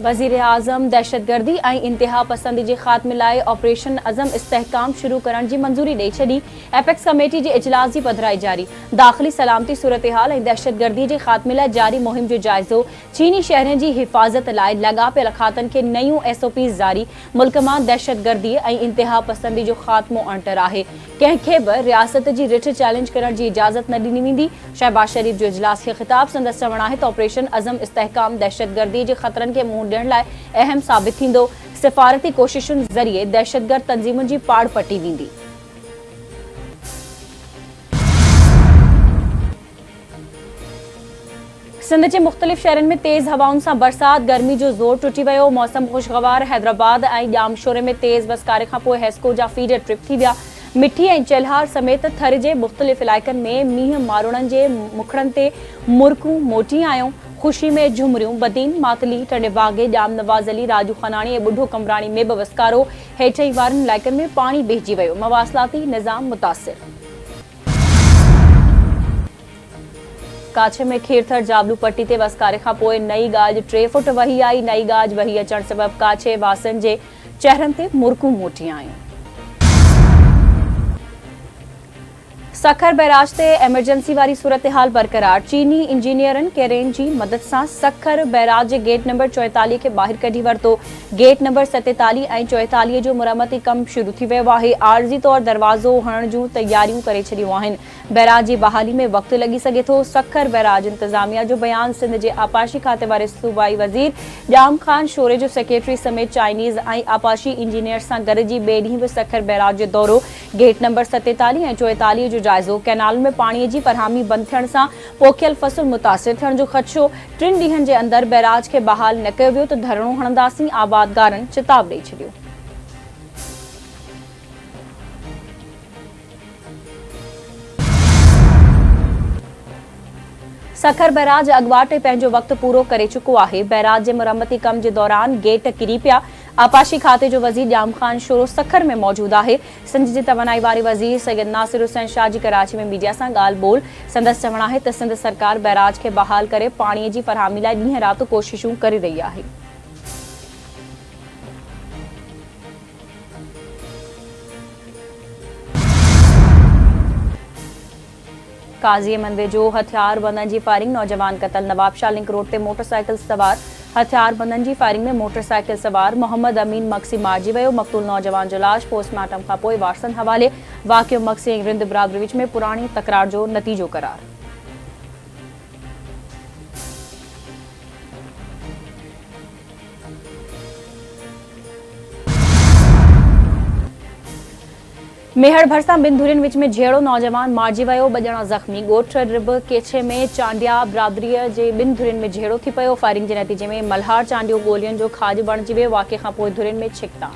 वज़ीर आज़म दहशतगर्दी ऐं इंतिहा पसंदी जे ख़ात्मे लाइ ऑपरेशन अज़म इस्तेहकाम शुरू करण जी मंज़ूरी ॾेई छॾी। एपेक्स कमेटी जे इजलास जी पधिराई जारी। दाख़िली सलामती सूरतहाल ऐं दहशतगर्दी जे ख़ात्मे लाइ जारी मुहिम जो जाइज़ो। चीनी शहरनि जी हिफ़ाज़त लाइ लॻा पियल खातनि खे नयूं SOPs जारी। मुल्क मां दहशतगर्दी ऐं इंतिहा पसंदी जो ख़ात्मो अणटर आहे। कंहिंखे बि रियासत जी रिठ चैलेंज करण जी इजाज़त न ॾिनी वेंदी। शहबाज शरीफ जो इजलास खे ख़िताब संदसि चवणु आहे त ऑपरेशन अज़म इस्तेहकाम दहशतगर्दी जे ख़तरनि खे मुंहुं ॾियण लाइ अहम साबित थींदो। सिफ़ारती कोशिशुनि ज़रिए दहशतगर्द तंज़ीमुनि जी पाड़ पटी वेंदी। सिंध जे मुख़्तलिफ़ शहरनि में तेज़ हवाउनि सां बरसात, गर्मी जो ज़ोर टुटी वियो। मौसम ख़ुशगवार। हैदराबाद ऐं ॼामशोरे में तेज़ बसकारे खां पोइ हेस्को जा फीडर ट्रिप थी विया। मिठी ऐं चेल्हार समेत थर जे मुख़्तलिफ़ इलाइक़नि में मींहुं मारूड़नि जे मुखड़नि ते मुरकूं मोटी आयूं। ख़ुशी में झुमरियूं बदीन, मातली, टंडेबागे, ॼाम नवाज़ अली, राजू खनाणी ऐं ॿुढो कमराणी में बि वसकारो। हेठि वारनि इलाइक़नि में पाणी बहिजी वियो। मवासिलाती निज़ाम मुतासिर। काछ में खीरथर जाबलू पट्टी ते वसकारे खां पोइ नई गाज 3 फुट वही आई। नई गाज वही अचण सबबि काछे वासनि जे चेहरनि ते मुरकूं मोटी आयूं। सखर बैराज ते एमरजेंसी वारी सूरतहाल बरक़रार। चीनी इंजीनियरनि केरेन जी मदद सां सखर बैराज जे गेट नंबर 44 खे ॿाहिरि कढी वरितो। गेट नंबर 47 ऐं 44 जो मुरमती कमु शुरू थी वियो आहे। आर्ज़ी तौर दरवाज़ो हणण जूं तयारियूं करे छॾियूं आहिनि। बैराज जी बहाली में वक़्तु लॻी सघे थो। सखर बैराज इंतज़ामिया जो बयान। सिंध जे आपाशी खाते वारे सूबाई वज़ीर ॼाम ख़ान शोरे जो सेक्रेटरी समेत चाइनीज़ ऐं आपाशी इंजीनियर सां गॾिजी ॿिए ॾींहुं बि सखर बैराज जो दौरो। गेट नंबर 47 ऐं 44 जो जाइज़ो। कैनाल में पाणीअ जी फरहामी बंदि थियण सां पोखियल फ़सुल मुतासिर थियण जो ख़दशो। 3 ॾींहनि जे अंदरि बैराज खे बहाल न कयो वियो त धरणो हणंदासीं, आबादगारनि चिताब ॾेई छॾियो। सखर बैराज अॻुवाट पंहिंजो वक़्तु पूरो करे चुको आहे। बैराज जे मुरमती कम जे दौरान गेट किरी पिया। आपाशी खाते जो वज़ीर ॼाम ख़ान शोरो सखर में मौजूदु आहे। सिंध जे तवानाई वारे वज़ीर सैयद नासिर हुसैन शाह जी कराची में मीडिया सां ॻाल्हि ॿोल। संदसि चवणु आहे त सिंध सरकार बैराज खे बहाल करे पाणीअ जी फरहामी लाइ ॾींहं राति कोशिशूं करे रही आहे। काज़ी मंदे जो हथियार बंदनि जी फायरिंग, नौजवान क़तल। नवाबशाह लिंक रोड ते मोटरसाइकिल सवार हथियार बंदनि जी फायरिंग में मोटरसाइकिल सवार मोहम्मद अमीन मक्सी मारिजी वियो। मक़तूल नौजवान जो लाश पोस्टमार्टम खां पोइ वारसनि हवाले। वाक़ियो मक्सी ऐं रिंद बिरादरी विच में पुराणी तकरार जो नतीजो करार। मेहड़ भरसां ॿिनि धुरियुनि विच में झेड़ो, नौजवान मारिजी वियो, 2 ॼणा ज़ख़्मी। ॻोठ रिब केछे में चांडिया बिरादरीअ जे 2 धुरियुनि में झेड़ो थी पियो। फायरिंग जे नतीजे में मल्हार चांडियो गोलियुनि जो खाज बणिजी वियो। वाक़िए खां पोइ धुरियुनि में छिकतां।